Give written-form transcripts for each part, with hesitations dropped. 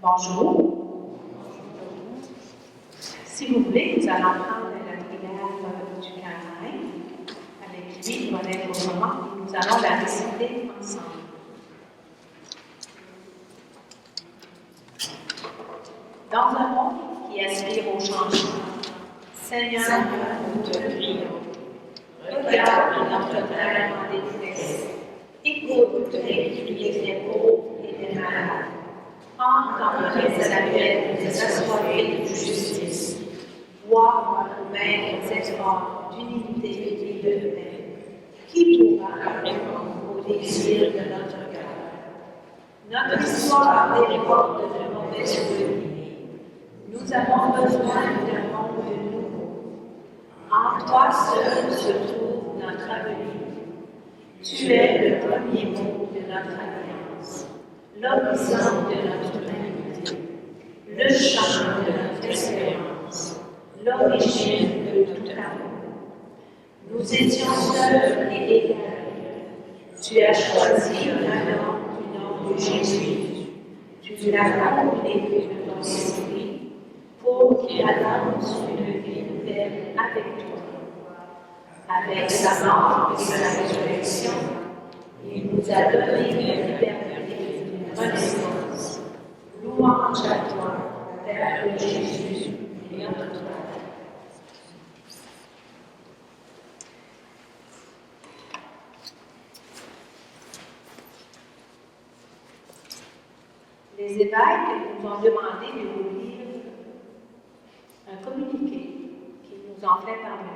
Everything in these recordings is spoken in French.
Bonjour. Si vous voulez, nous allons prendre la prière du carême. Avec lui, il va être au moment et nous allons la réciter ensemble. Dans un monde qui aspire au changement, Seigneur, nous te prions. Regarde notre terre en détresse. Écoute les cris des pauvres et des malades. Entends les appels des assoiffés de justice. Vois nos maigres efforts d'unité et de paix. Qui pourra répondre aux désirs de notre cœur? Notre histoire déborde de mauvais souvenirs. Nous avons besoin d'un monde nouveau. En toi seul se trouve notre avenir. Tu es le premier mot de notre alliance, l'horizon de notre humanité, le champ de notre espérance, l'origine de tout amour. Nous étions seuls et égarés. Tu as choisi l'un du nom de Jésus. Tu l'as appelé de ton esprit pour qu'il annonce une vie nouvelle avec toi. Avec sa mort et sa résurrection, il nous a donné une liberté, une renaissance. Louange à toi, Père de Jésus et notre Père. Les évêques nous ont demandé de vous lire un communiqué qu'ils nous ont fait parvenir.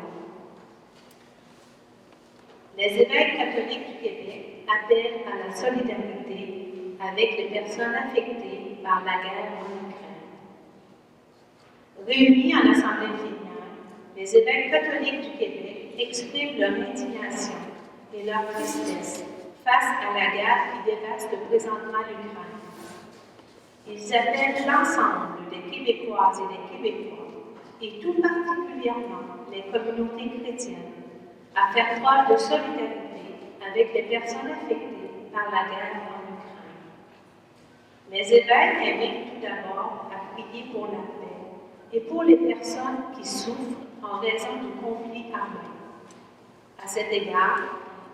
Les évêques catholiques du Québec appellent à la solidarité avec les personnes affectées par la guerre en Ukraine. Réunis en assemblée plénière, les évêques catholiques du Québec expriment leur indignation et leur tristesse face à la guerre qui dévaste présentement l'Ukraine. Ils appellent l'ensemble des Québécoises et des Québécois, et tout particulièrement les communautés chrétiennes, à faire preuve de solidarité avec les personnes affectées par la guerre en Ukraine. Les évêques invitent tout d'abord à prier pour la paix et pour les personnes qui souffrent en raison du conflit armé. À cet égard,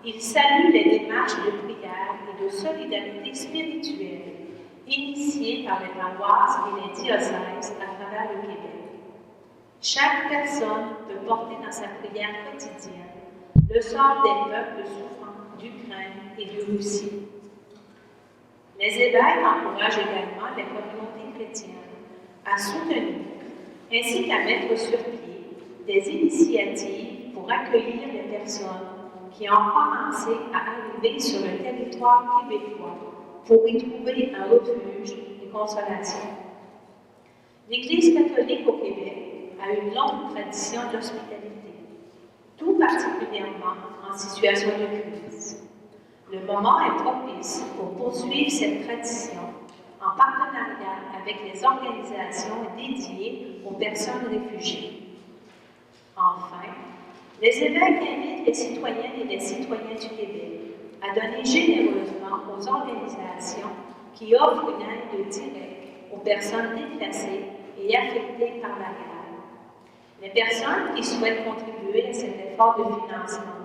ils saluent les démarches de prière et de solidarité spirituelle initiées par les paroisses et les diocèses à travers le Québec. Chaque personne peut porter dans sa prière quotidienne le sort des peuples souffrants d'Ukraine et de Russie. Les évêques encouragent également les communautés chrétiennes à soutenir ainsi qu'à mettre sur pied des initiatives pour accueillir les personnes qui ont commencé à arriver sur le territoire québécois pour y trouver un refuge et consolation. L'Église catholique au Québec a une longue tradition d'hospitalité, tout particulièrement en situation de crise. Le moment est propice pour poursuivre cette tradition en partenariat avec les organisations dédiées aux personnes réfugiées. Enfin, les évêques invitent les citoyennes et les citoyens du Québec à donner généreusement aux organisations qui offrent une aide directe aux personnes déplacées et affectées par la guerre. Les personnes qui souhaitent contribuer à cet effort de financement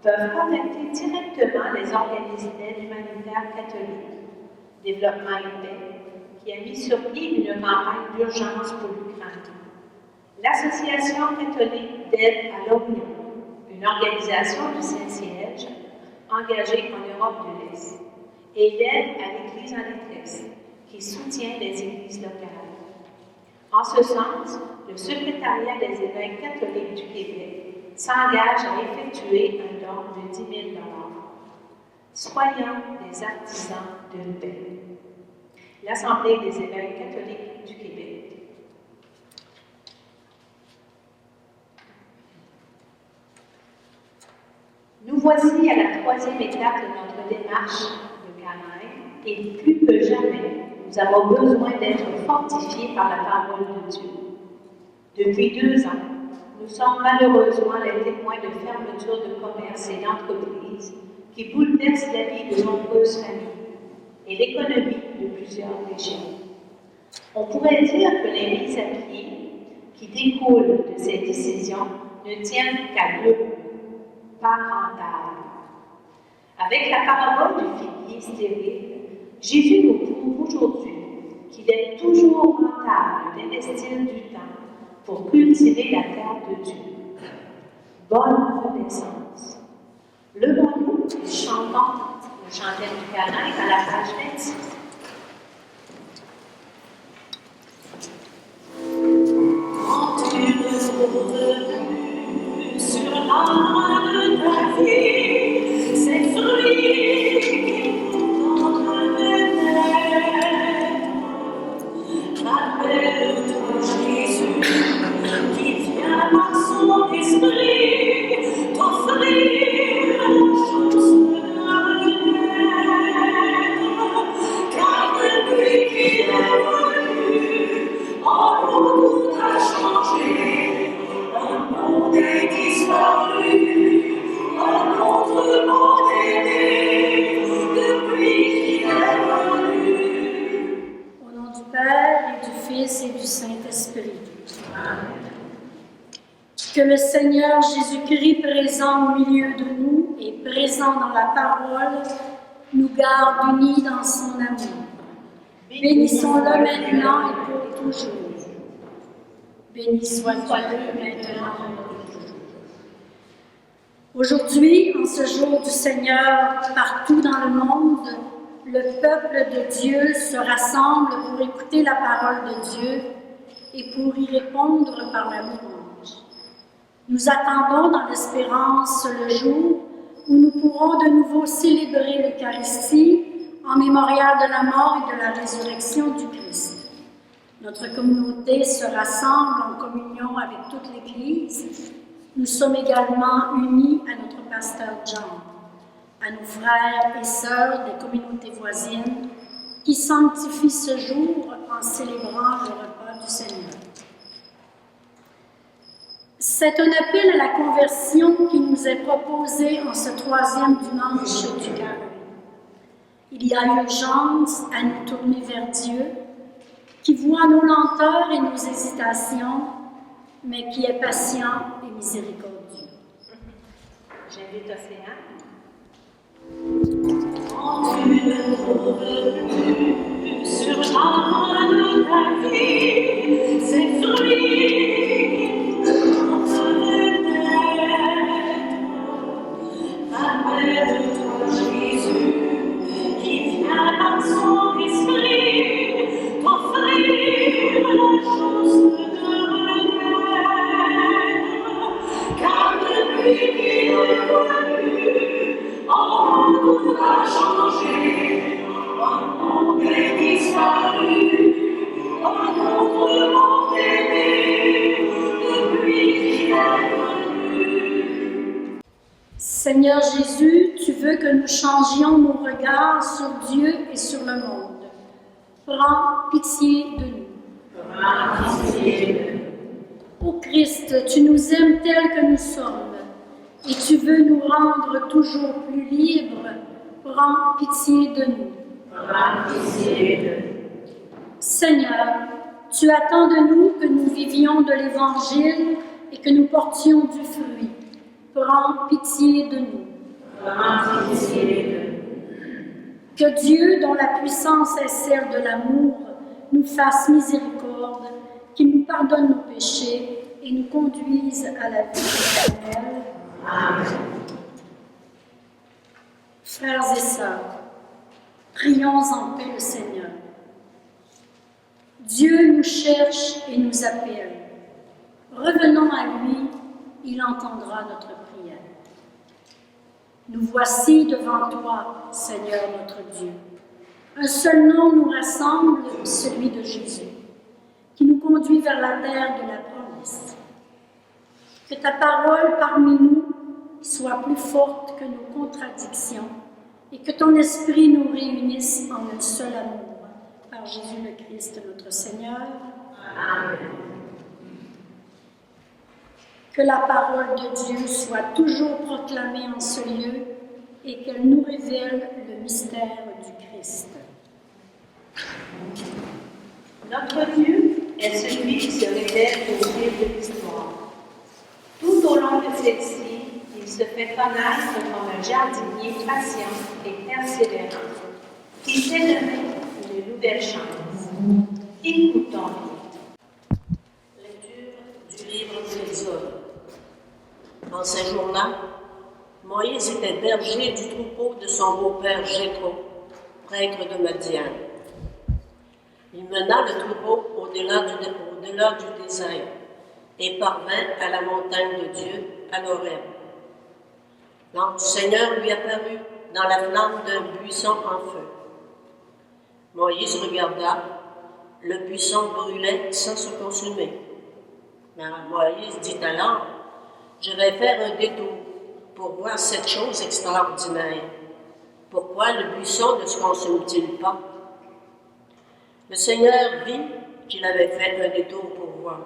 peuvent contacter directement les organismes d'aide humanitaire catholiques, Développement et Paix, qui a mis sur pied une campagne d'urgence pour l'Ukraine. L'Association catholique d'aide à l'Orient, une organisation du Saint-Siège engagée en Europe de l'Est, et l'aide à l'Église en détresse, qui soutient les églises locales. En ce sens, le secrétariat des évêques catholiques du Québec s'engage à effectuer un don de 10 000 $. Soyons des artisans de paix. L'Assemblée des évêques catholiques du Québec. Nous voici à la troisième étape de notre démarche de carême, et plus que jamais, nous avons besoin d'être fortifiés par la parole de Dieu. Depuis 2 ans, nous sommes malheureusement les témoins de fermetures de commerces et d'entreprises qui bouleversent la vie de nombreuses familles et l'économie de plusieurs régions. On pourrait dire que les mises à pied qui découlent de ces décisions ne tiennent qu'à deux, pas rentables. Avec la parabole du figuier stérile, Jésus nous prouve aujourd'hui qu'il est toujours rentable d'investir du temps pour cultiver la terre de Dieu. Bonne renaissance. Levons-nous et chantons le chantel du câlin à la page 26. Quand tu es revenu sur l'arbre de ta vie, c'est fruit qui nous rappelle-toi Jésus, qui vient par son esprit t'offrir la chance de renaître, car depuis qu'il est venu, un monde a changé, un monde est disparu, un autre monde est né, depuis qu'il est venu. Au nom du Père et du Fils et du Saint-Esprit. Que le Seigneur Jésus-Christ, présent au milieu de nous et présent dans la parole, nous garde unis dans son amour. Bénissons-le maintenant et pour toujours. Béni soit Dieu maintenant et pour toujours. Aujourd'hui, en ce jour du Seigneur, partout dans le monde, le peuple de Dieu se rassemble pour écouter la parole de Dieu et pour y répondre par la louange. Nous attendons dans l'espérance le jour où nous pourrons de nouveau célébrer l'Eucharistie en mémorial de la mort et de la résurrection du Christ. Notre communauté se rassemble en communion avec toute l'Église. Nous sommes également unis à notre pasteur Jean, à nos frères et sœurs des communautés voisines qui sanctifient ce jour en célébrant le repas du Seigneur. C'est un appel à la conversion qui nous est proposé en ce troisième dimanche du carême. Il y a urgence à nous tourner vers Dieu, qui voit nos lenteurs et nos hésitations, mais qui est patient et miséricordieux. J'invite Océane. Quand tu es revenu sur l'arbre de ta vie, c'est fruit qui nous rappelle-toi Jésus, qui vient par son esprit t'offrir la chance de renaître, car depuis qu'il est venu, un monde a changé, un monde est disparu, un autre monde est né, depuis qu'il est venu. Seigneur Jésus, tu veux que nous changions nos regards sur Dieu et sur le monde. Prends pitié de nous. Prends pitié de nous. Ô Christ, tu nous aimes tels que nous sommes et tu veux nous rendre toujours plus libres. Prends pitié de nous. Prends pitié de nous. Seigneur, tu attends de nous que nous vivions de l'Évangile et que nous portions du fruit. Prends pitié de nous. Prends pitié de nous. Que Dieu, dont la puissance est celle de l'amour, nous fasse miséricorde, qu'il nous pardonne nos péchés et nous conduise à la vie éternelle. Amen. Frères et sœurs, prions en paix le Seigneur. Dieu nous cherche et nous appelle. Revenons à lui, il entendra notre prière. Nous voici devant toi, Seigneur notre Dieu. Un seul nom nous rassemble, celui de Jésus, qui nous conduit vers la terre de la promesse. Que ta parole parmi nous soit plus forte que nos contradictions et que ton esprit nous réunisse en un seul amour. Par Jésus le Christ, notre Seigneur. Amen. Que la parole de Dieu soit toujours proclamée en ce lieu et qu'elle nous révèle le mystère du Christ. Notre Dieu est celui qui se révèle au fil de l'histoire. Tout au long de celle-ci, il se fait connaître comme un jardinier patient et persévérant, qui sait donner une nouvelle chance. Écoutons-le. Lecture du livre de l'Exode. En ces jours-là, Moïse était berger du troupeau de son beau-père Jéthro, prêtre de Madian. Il mena le troupeau au-delà du désert et parvint à la montagne de Dieu, à l'Horeb. L'ange du Seigneur lui apparut dans la flamme d'un buisson en feu. Moïse regarda, le buisson brûlait sans se consumer. Mais Moïse dit alors, « Je vais faire un détour pour voir cette chose extraordinaire. Pourquoi le buisson ne se consume-t-il pas? » Le Seigneur vit qu'il avait fait un détour pour voir,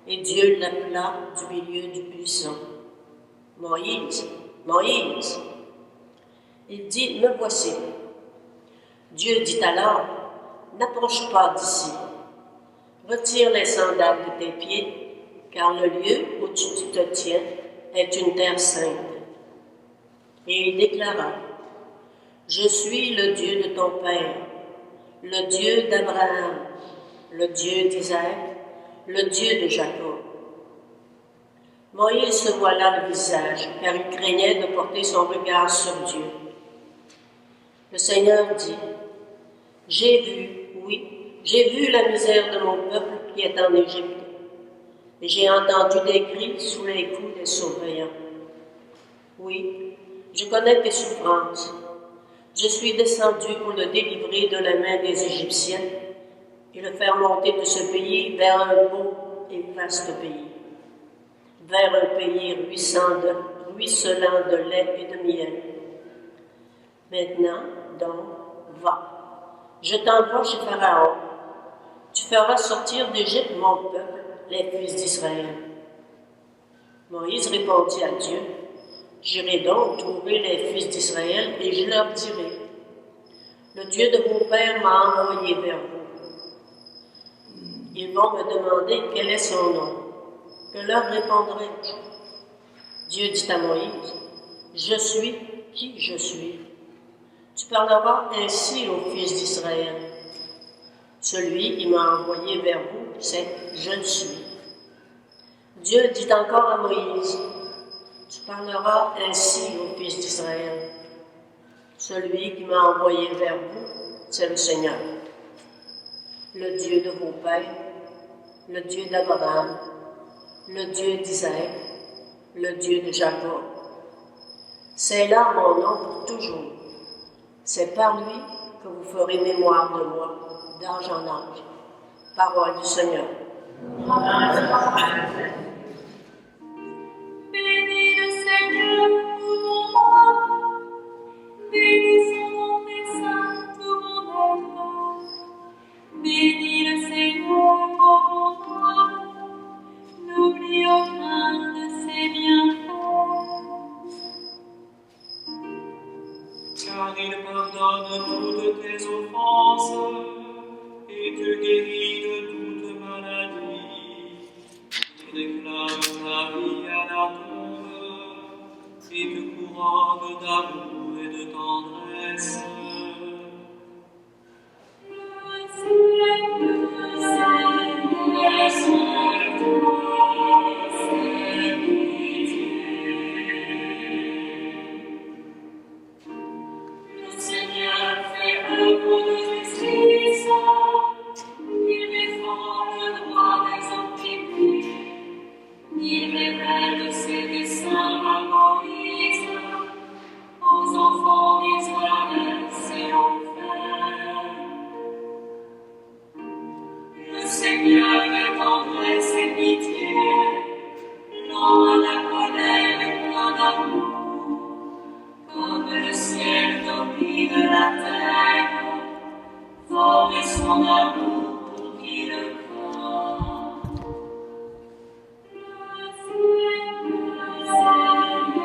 et Dieu l'appela du milieu du buisson. « Moïse, Moïse !» Il dit, « Me voici. » Dieu dit alors, « N'approche pas d'ici. Retire les sandales de tes pieds, car le lieu où tu te tiens est une terre sainte. » Et il déclara, « Je suis le Dieu de ton père, le Dieu d'Abraham, le Dieu d'Isaac, le Dieu de Jacob. » Moïse se voila le visage, car il craignait de porter son regard sur Dieu. Le Seigneur dit, « J'ai vu, oui, j'ai vu la misère de mon peuple qui est en Égypte, et j'ai entendu des cris sous les coups des surveillants. Oui, je connais tes souffrances. Je suis descendu pour le délivrer de la main des Égyptiens et le faire monter de ce pays vers un beau et vaste pays, vers un pays ruisselant de lait et de miel. Maintenant, donc, va. Je t'envoie chez Pharaon. Tu feras sortir d'Égypte mon peuple, les fils d'Israël. » Moïse répondit à Dieu, « J'irai donc trouver les fils d'Israël et je leur dirai, le Dieu de vos pères m'a envoyé vers vous. Ils vont me demander quel est son nom. Que leur répondrai-je? » Dieu dit à Moïse, « Je suis qui je suis. Tu parleras ainsi aux fils d'Israël. Celui qui m'a envoyé vers vous, c'est « Je suis ». Dieu dit encore à Moïse, « Tu parleras ainsi aux fils d'Israël. Celui qui m'a envoyé vers vous, c'est le Seigneur, le Dieu de vos pères, le Dieu d'Abraham, le Dieu d'Isaac, le Dieu de Jacob. C'est là mon nom pour toujours. C'est par lui que vous ferez mémoire de moi, d'âge en âge. » Parole du Seigneur. Bénis le Seigneur, tout mon âme. Bénis son nom très saint, tout mon être. Bénis le Seigneur, ô mon âme. N'oublie aucun de ses bienfaits. Car il pardonne toutes tes offenses et te guérit de toute maladie. Il réclame ta vie à la tombe et te couronne d'amour et de tendresse. Le Seigneur fait œuvre de justice, il défend le droit des opprimés, il révèle ses desseins à Moïse, aux enfants d'Israël ses enfers. Le Seigneur est tendresse et pitié, lent à la colère et plein d'amour, comme le ciel domine la terre, fort est son amour pour qui le craint. Le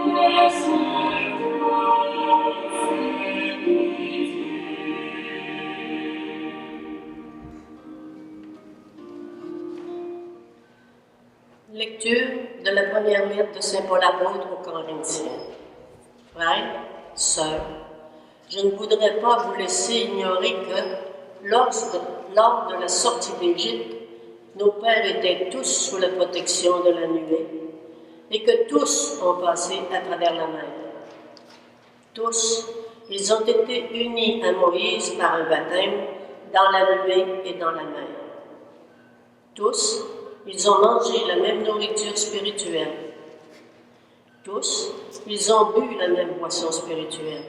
Seigneur, c'est pitié. Lecture de la première lettre de Saint Paul apôtre aux Corinthiens. Frères, sœurs, je ne voudrais pas vous laisser ignorer que, lors de la sortie d'Égypte, nos pères étaient tous sous la protection de la nuée, et que tous ont passé à travers la mer. Tous, ils ont été unis à Moïse par un baptême dans la nuée et dans la mer. Tous, ils ont mangé la même nourriture spirituelle. Tous, ils ont bu la même boisson spirituelle,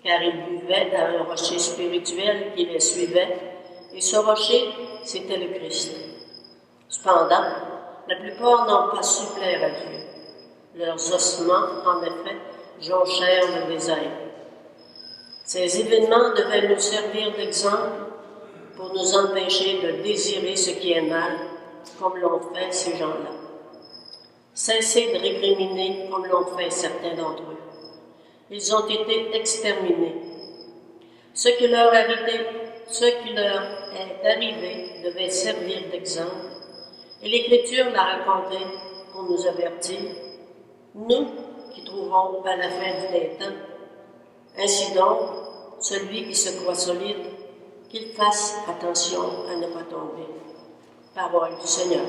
car ils buvaient à un rocher spirituel qui les suivait, et ce rocher, c'était le Christ. Cependant, la plupart n'ont pas su plaire à Dieu. Leurs ossements, en effet, jonchèrent le désert. Ces événements devaient nous servir d'exemple pour nous empêcher de désirer ce qui est mal, comme l'ont fait ces gens-là. Cessez de récriminer comme l'ont fait certains d'entre eux. Ils ont été exterminés. Ce qui leur est arrivé devait servir d'exemple, et l'Écriture l'a raconté pour nous avertir, nous qui trouverons à la fin des temps. Ainsi donc, celui qui se croit solide, qu'il fasse attention à ne pas tomber. Parole du Seigneur.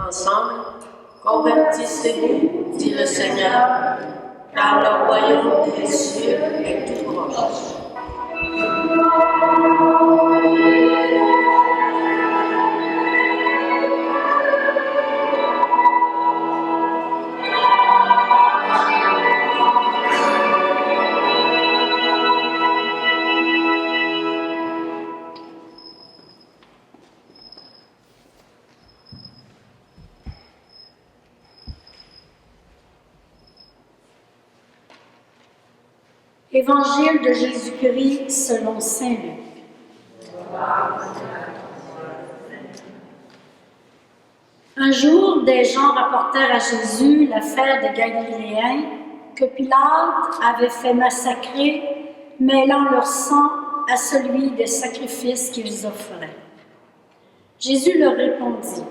Ensemble, convertissez-vous, dit le Seigneur, car le royaume des cieux est tout proche. Évangile de Jésus-Christ selon saint Luc. Un jour, des gens rapportèrent à Jésus l'affaire des Galiléens que Pilate avait fait massacrer, mêlant leur sang à celui des sacrifices qu'ils offraient. Jésus leur répondit,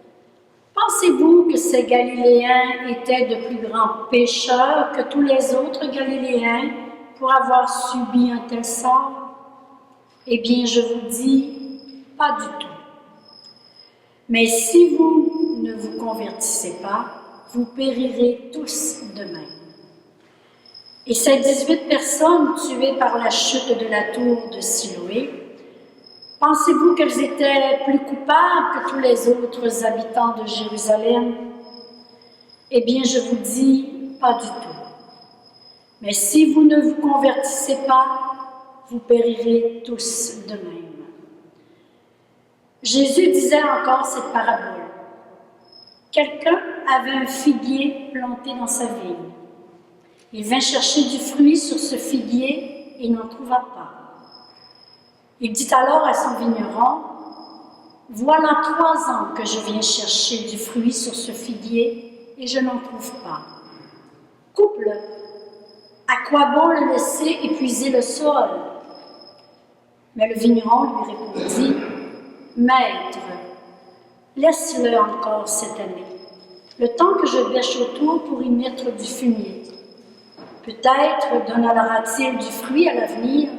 « Pensez-vous que ces Galiléens étaient de plus grands pécheurs que tous les autres Galiléens pour avoir subi un tel sort? Eh bien, je vous dis, pas du tout. Mais si vous ne vous convertissez pas, vous périrez tous de même. » Et ces 18 personnes tuées par la chute de la tour de Siloé, pensez-vous qu'elles étaient plus coupables que tous les autres habitants de Jérusalem? Eh bien, je vous dis, pas du tout. Mais si vous ne vous convertissez pas, vous périrez tous de même. Jésus disait encore cette parabole. Quelqu'un avait un figuier planté dans sa vigne. Il vint chercher du fruit sur ce figuier et n'en trouva pas. Il dit alors à son vigneron, « Voilà 3 ans que je viens chercher du fruit sur ce figuier et je n'en trouve pas. Coupe-le. À quoi bon le laisser épuiser le sol? » Mais le vigneron lui répondit, « Maître, laisse-le encore cette année, le temps que je bêche autour pour y mettre du fumier. Peut-être donnera-t-il du fruit à l'avenir,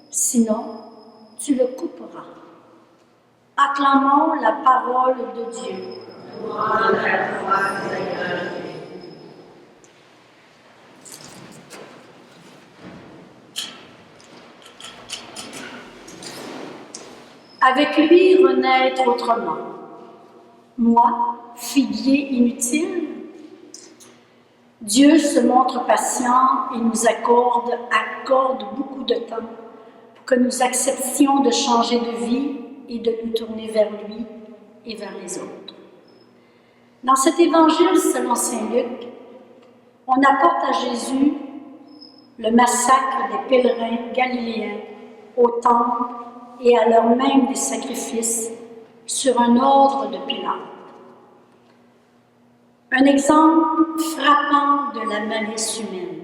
sinon tu le couperas. » Acclamons la parole de Dieu. Avec lui renaître autrement. Moi, figuier inutile, Dieu se montre patient et nous accorde beaucoup de temps que nous acceptions de changer de vie et de nous tourner vers lui et vers les autres. Dans cet évangile selon saint Luc, on apporte à Jésus le massacre des pèlerins galiléens au temple et à l'heure même des sacrifices sur un ordre de Pilate. Un exemple frappant de la malice humaine.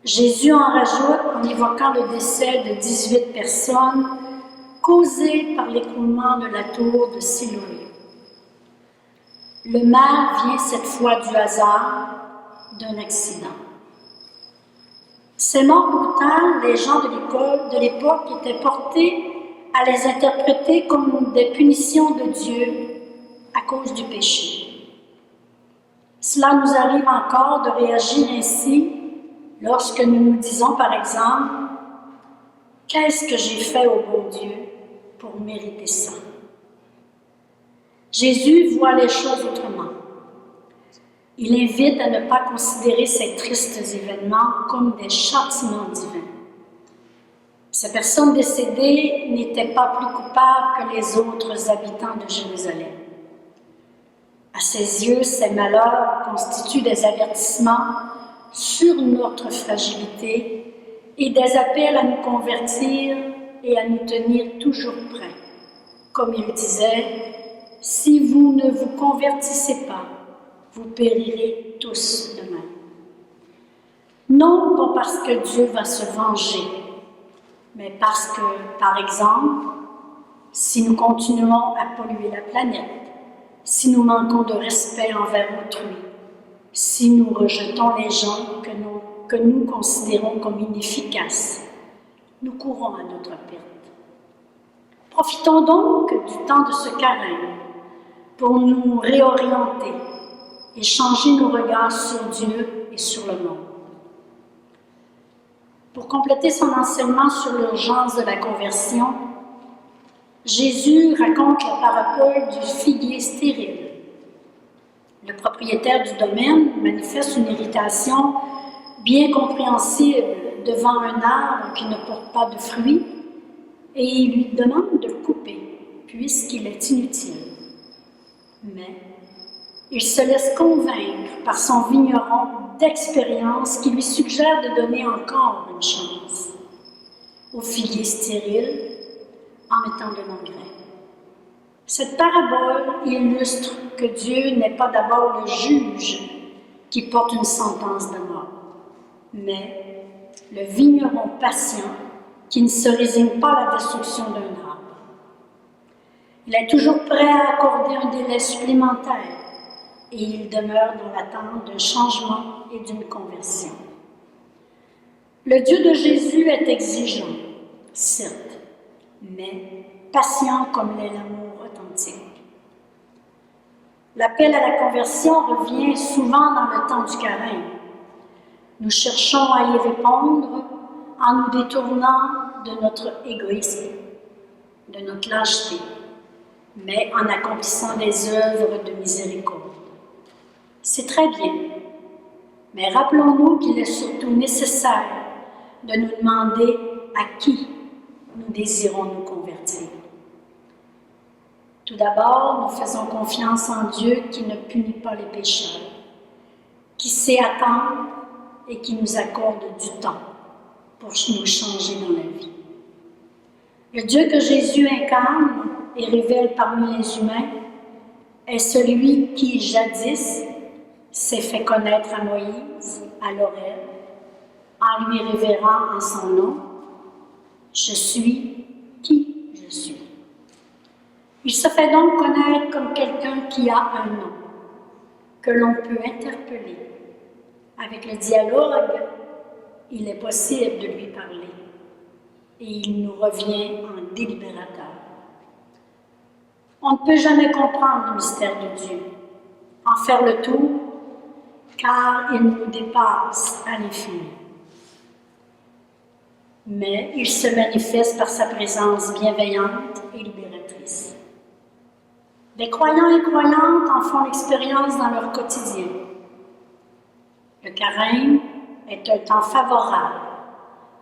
Jésus en rajoute en évoquant le décès de 18 personnes causé par l'écroulement de la tour de Siloé. Le mal vient cette fois du hasard, d'un accident. Ces morts brutales, les gens de l'époque étaient portés à les interpréter comme des punitions de Dieu à cause du péché. Cela nous arrive encore de réagir ainsi lorsque nous nous disons par exemple « Qu'est-ce que j'ai fait au bon Dieu pour mériter ça ?» Jésus voit les choses autrement. Il invite à ne pas considérer ces tristes événements comme des châtiments divins. Ces personnes décédées n'étaient pas plus coupables que les autres habitants de Jérusalem. À ses yeux, ces malheurs constituent des avertissements sur notre fragilité et des appels à nous convertir et à nous tenir toujours prêts. Comme il disait, « Si vous ne vous convertissez pas, vous périrez tous demain. » Non pas parce que Dieu va se venger, mais parce que, par exemple, si nous continuons à polluer la planète, si nous manquons de respect envers autrui, si nous rejetons les gens que nous considérons comme inefficaces, nous courons à notre perte. Profitons donc du temps de ce carême pour nous réorienter et changer nos regards sur Dieu et sur le monde. Pour compléter son enseignement sur l'urgence de la conversion, Jésus raconte la parabole du figuier stérile. Le propriétaire du domaine manifeste une irritation bien compréhensible devant un arbre qui ne porte pas de fruits et il lui demande de le couper puisqu'il est inutile. Mais il se laisse convaincre par son vigneron d'expérience qui lui suggère de donner encore une chance au figuier stérile en mettant de l'engrais. Cette parabole illustre que Dieu n'est pas d'abord le juge qui porte une sentence de mort, mais le vigneron patient qui ne se résigne pas à la destruction d'un arbre. Il est toujours prêt à accorder un délai supplémentaire et il demeure dans l'attente d'un changement et d'une conversion. Le Dieu de Jésus est exigeant, certes, mais patient comme l'est l'amour authentique. L'appel à la conversion revient souvent dans le temps du carême. Nous cherchons à y répondre en nous détournant de notre égoïsme, de notre lâcheté, mais en accomplissant des œuvres de miséricorde. C'est très bien, mais rappelons-nous qu'il est surtout nécessaire de nous demander à qui nous désirons nous convertir. Tout d'abord, nous faisons confiance en Dieu qui ne punit pas les pécheurs, qui sait attendre et qui nous accorde du temps pour nous changer dans la vie. Le Dieu que Jésus incarne et révèle parmi les humains est celui qui, jadis, s'est fait connaître à Moïse, à l'Horeb, en lui révérant en son nom « Je suis qui je suis ». Il se fait donc connaître comme quelqu'un qui a un nom, que l'on peut interpeller. Avec le dialogue, il est possible de lui parler et il nous revient en délibérateur. On ne peut jamais comprendre le mystère de Dieu, en faire le tour, car il nous dépasse à l'infini. Mais il se manifeste par sa présence bienveillante et libératrice. Des croyants et croyantes en font l'expérience dans leur quotidien. Le carême est un temps favorable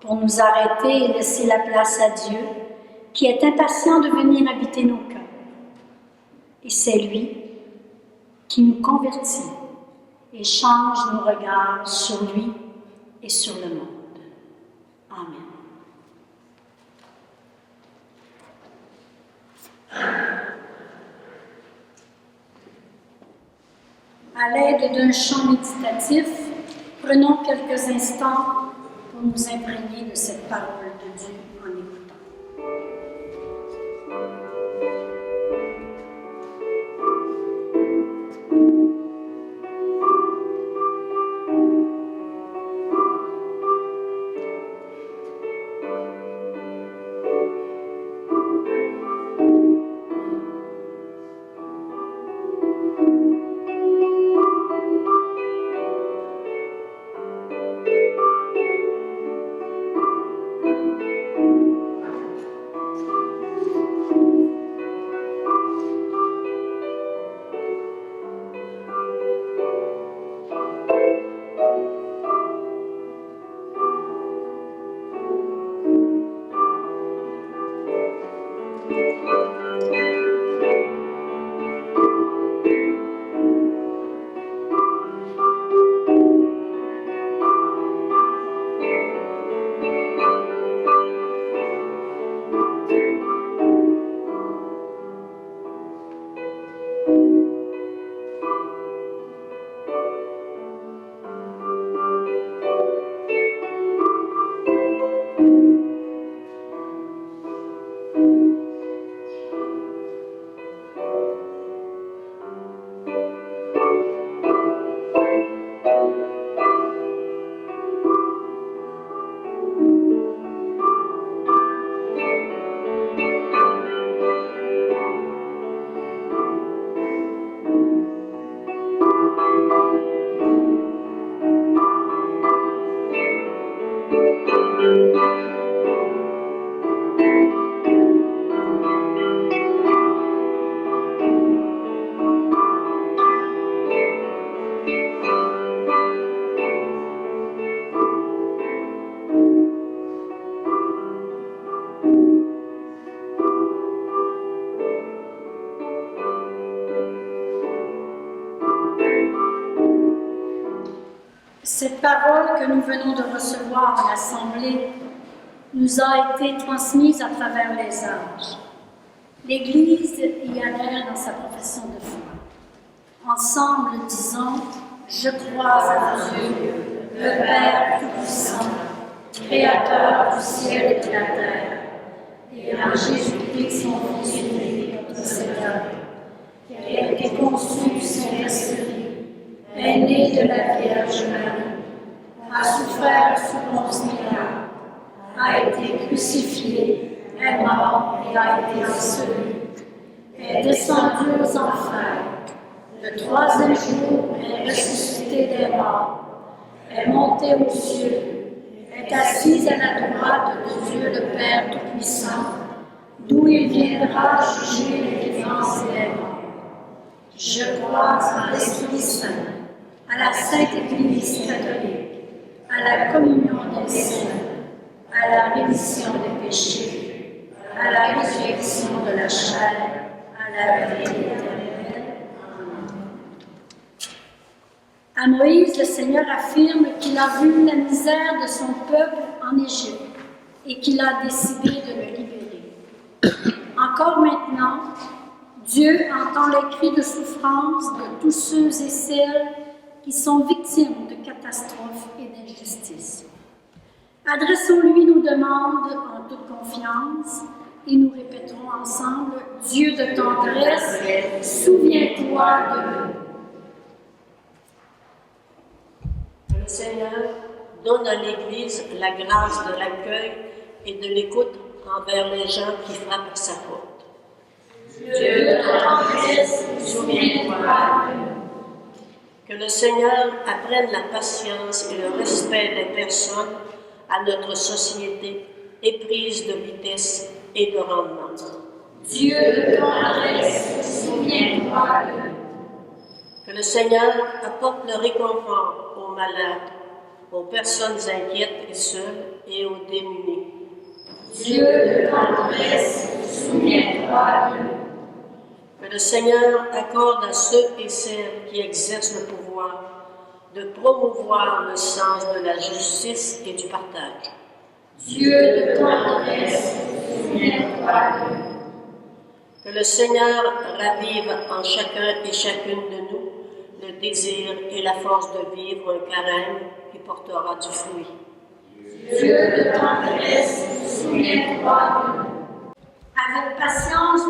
pour nous arrêter et laisser la place à Dieu, qui est impatient de venir habiter nos cœurs. Et c'est lui qui nous convertit et change nos regards sur lui et sur le monde. Amen. À l'aide d'un chant méditatif, prenons quelques instants pour nous imprégner de cette parole de Dieu en écoutant. Cette parole que nous venons de recevoir en assemblée nous a été transmise à travers les âges. L'Église y adhère dans sa profession de foi. Ensemble, disons, je crois en Dieu, le Père Tout-Puissant, Créateur du ciel et de la terre, et en Jésus-Christ, son Fils unique, notre Seigneur, qui a été conçu du Saint-Esprit, est né de la Vierge Marie, a souffert sous Ponce Pilate, a été crucifié, est mort et a été enseveli, est descendu aux enfers, le troisième jour est ressuscité des morts, est monté aux cieux, est assis à la droite de Dieu le Père Tout-Puissant, d'où il viendra juger les vivants et les morts. Je crois en l'Esprit Saint, à la Sainte Église catholique, à la communion des saints, à la rémission des péchés, à la résurrection de la chair, à la vie éternelle. À Moïse, le Seigneur affirme qu'il a vu la misère de son peuple en Égypte et qu'il a décidé de le libérer. Encore maintenant, Dieu entend les cris de souffrance de tous ceux et celles qui sont victimes de catastrophes et d'injustices. Adressons-lui nos demandes en toute confiance et nous répéterons ensemble « Dieu de tendresse, souviens-toi de nous ». Que le Seigneur donne à l'Église la grâce de l'accueil et de l'écoute envers les gens qui frappent à sa porte. Dieu de tendresse, souviens-toi de nous. Que le Seigneur apprenne la patience et le respect des personnes à notre société éprise de vitesse et de rendement. Dieu de tendresse, souviens-toi de nous. Que le Seigneur apporte le réconfort aux malades, aux personnes inquiètes et seules et aux démunis. Dieu de tendresse, souviens-toi d'eux. Que le Seigneur accorde à ceux et celles qui exercent le pouvoir de promouvoir le sens de la justice et du partage. Dieu de tendresse, souviens-toi d'eux. Que le Seigneur ravive en chacun et chacune de nous le désir et la force de vivre un carême qui portera du fruit. Dieu de tendresse, souviens-toi d'eux. Avec patience,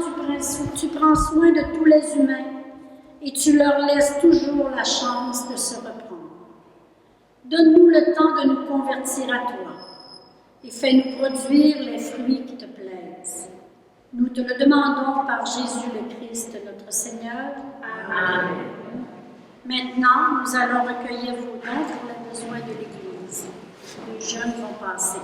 tu prends soin de tous les humains et tu leur laisses toujours la chance de se reprendre. Donne-nous le temps de nous convertir à toi et fais-nous produire les fruits qui te plaisent. Nous te le demandons par Jésus le Christ, notre Seigneur. Amen. Maintenant, nous allons recueillir vos dons pour les besoins de l'Église. Les jeunes vont passer.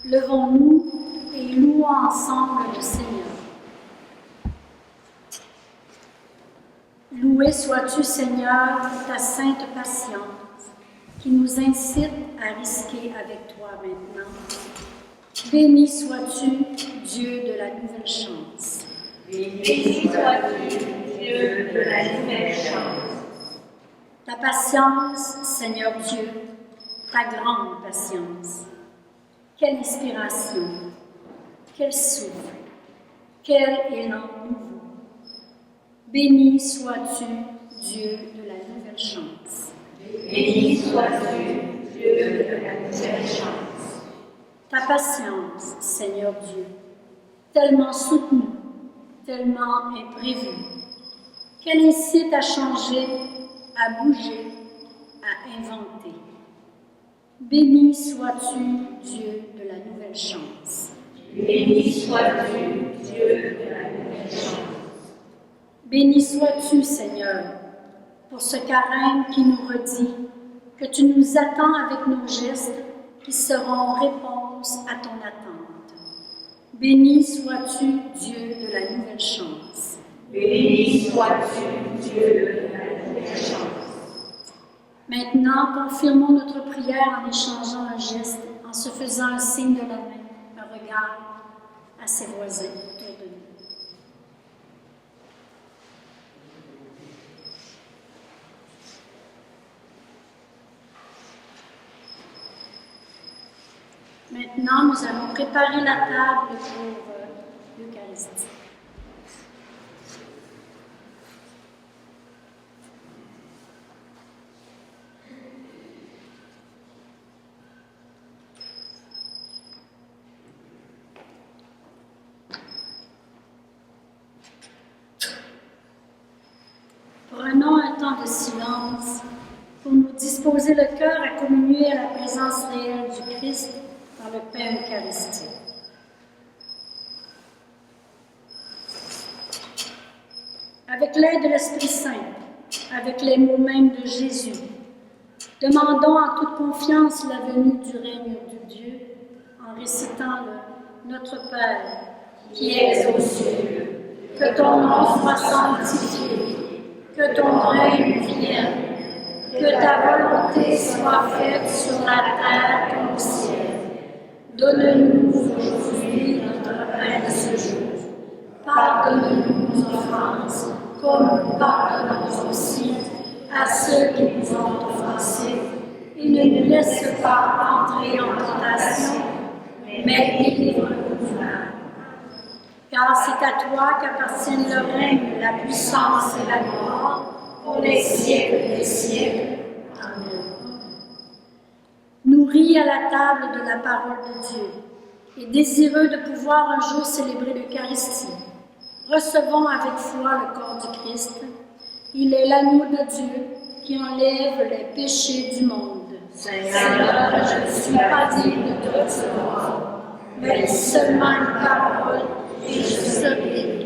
Levons-nous et louons ensemble le Seigneur. Loué sois-tu, Seigneur, pour ta sainte patience, qui nous incite à risquer avec toi maintenant. Béni sois-tu, Dieu de la nouvelle chance. Béni sois-tu, Dieu de la nouvelle chance. Ta patience, Seigneur Dieu, ta grande patience. Quelle inspiration, quel souffle, quel élan nouveau. Béni sois-tu, Dieu de la nouvelle chance. Béni sois-tu, Dieu de la nouvelle chance. Ta patience, Seigneur Dieu, tellement soutenue, tellement imprévue, qu'elle incite à changer, à bouger, à inventer. Béni sois-tu, Dieu de la nouvelle chance. Béni sois-tu, Dieu de la nouvelle chance. Béni sois-tu, Seigneur, pour ce carême qui nous redit que tu nous attends avec nos gestes qui seront réponse à ton attente. Béni sois-tu, Dieu de la nouvelle chance. Béni sois-tu, Dieu de la nouvelle chance. Maintenant, confirmons notre prière en échangeant un geste, en se faisant un signe de la main, un regard à ses voisins autour de nous. Maintenant, nous allons préparer la table pour l'Eucharistie. temps de silence pour nous disposer le cœur à communier à la présence réelle du Christ dans le pain eucharistique. Avec l'aide de l'Esprit Saint, avec les mots mêmes de Jésus, demandons en toute confiance la venue du règne de Dieu en récitant le Notre Père, qui es aux cieux, que ton nom soit sanctifié, que ton règne vienne, que ta volonté soit faite sur la terre comme au ciel. Donne-nous aujourd'hui notre pain de ce jour. Pardonne-nous nos offenses, comme nous pardonnons aussi à ceux qui nous ont offensés. Et ne nous laisse pas entrer en tentation, mais délivre-nous du mal. Car c'est à toi qu'appartiennent le règne, la puissance et la gloire, pour les siècles des siècles. Amen. Nourris à la table de la parole de Dieu et désireux de pouvoir un jour célébrer l'Eucharistie, recevons avec foi le corps du Christ. Il est l'agneau de Dieu qui enlève les péchés du monde. Seigneur, je ne suis pas digne de te recevoir, mais seulement une parole et je serai guéri.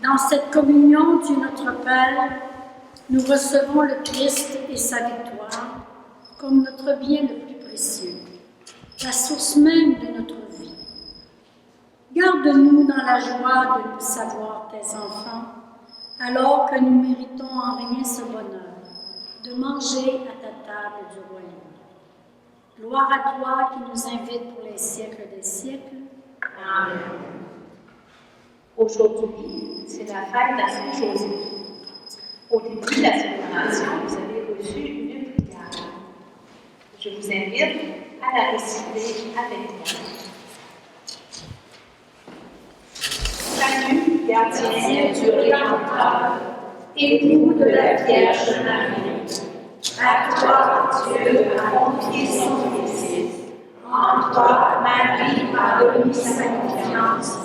Dans cette communion, Dieu notre Père, nous recevons le Christ et sa victoire comme notre bien le plus précieux, la source même de notre vie. Garde-nous dans la joie de nous savoir tes enfants, alors que nous méritons en rien ce bonheur, de manger à ta table du royaume. Gloire à toi qui nous invite pour les siècles des siècles. Amen. Aujourd'hui, c'est la fête à Saint-Joseph. Au début de la célébration, vous avez reçu une prière. Je vous invite à la réciter avec moi. Salut, gardien du Rédempteur, époux de la Vierge Marie. À toi, Dieu a confié son Fils. En toi, Marie a remis sa confiance.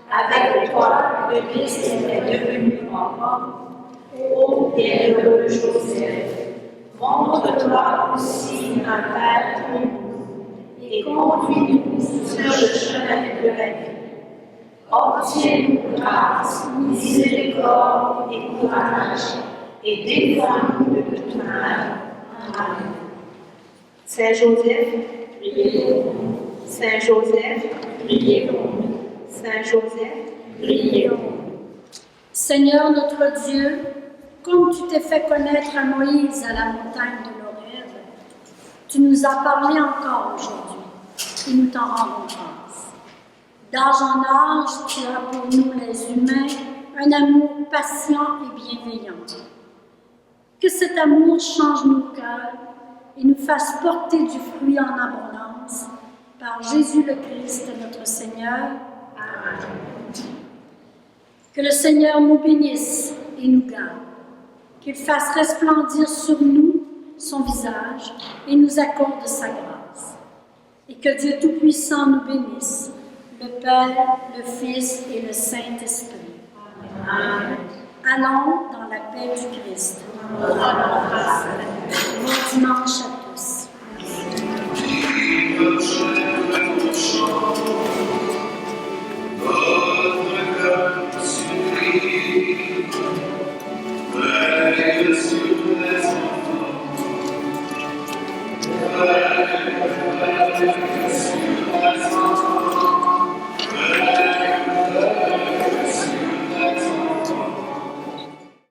Avec toi, le Christ est devenu homme. Ô bienheureux Joseph, montre-toi aussi un Père pour nous et conduis-nous sur le chemin de la vie. Obtiens-nous grâce, miséricorde et courage, et défends-nous de toute mal. Amen. Saint Joseph, priez pour nous. Saint Joseph, priez pour nous. Saint Joseph, priez pour nous. Seigneur notre Dieu, comme tu t'es fait connaître à Moïse à la montagne de l'Horeb, tu nous as parlé encore aujourd'hui et nous t'en rendons grâce. D'âge en âge, tu as pour nous les humains un amour patient et bienveillant. Que cet amour change nos cœurs et nous fasse porter du fruit en abondance par Jésus le Christ, notre Seigneur. Amen. Que le Seigneur nous bénisse et nous garde, qu'il fasse resplendir sur nous son visage et nous accorde sa grâce. Et que Dieu Tout-Puissant nous bénisse, le Père, le Fils et le Saint-Esprit. Amen. Allons dans la paix du Christ. Bon dimanche à tous.